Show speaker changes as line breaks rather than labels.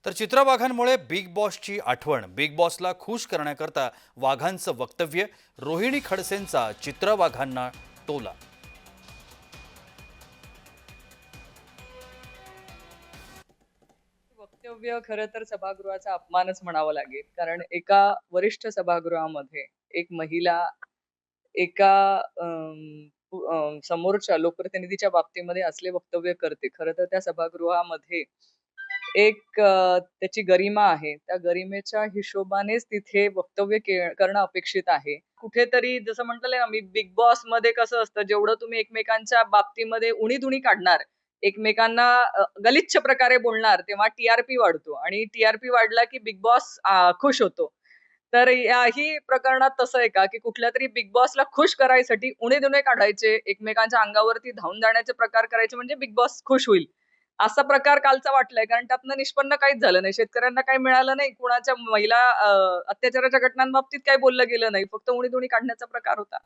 तर चित्रवाघांमुळे बिग बॉसची आठवण, बिग बॉसला खुश करण्याकरता वाघांचं वक्तव्य, रोहिणी खडसेंचा चित्रवाघांना टोला.
वक्तव्य खरं तर सभागृहाचा अपमानच म्हणावा लागेल. कारण एका वरिष्ठ सभागृहामध्ये एक महिला एका समोरच्या लोकप्रतिनिधीच्या बाबतीमध्ये असले वक्तव्य करते. खरं तर त्या सभागृहामध्ये एक त्याची गरिमा आहे. त्या गरिमेच्या हिशोबानेच तिथे वक्तव्य करणं अपेक्षित आहे. कुठेतरी जसं म्हटलं ना मी बिग बॉसमध्ये कसं असतं, जेवढं तुम्ही एकमेकांच्या बाबतीमध्ये उणी-धुणी काढणार, एकमेकांना गलिच्छ प्रकारे बोलणार, तेव्हा टी वाढतो आणि टी वाढला की बिग बॉस खुश होतो. तर याही प्रकरणात तसं आहे का, की कुठल्यातरी बिग बॉसला खुश करायसाठी उणे-धुणे काढायचे, एकमेकांच्या अंगावरती धावून जाण्याचे प्रकार करायचे म्हणजे बिग बॉस खुश होईल. असा प्रकार कालचा वाटलाय. कारण त्यातनं निष्पन्न काहीच झालं नाही. शेतकऱ्यांना काही मिळालं नाही. कुणाच्या महिला अत्याचाराच्या घटनांबाबतीत काही बोललं गेलं नाही. फक्त उणी-धुणी काढण्याचा प्रकार होता.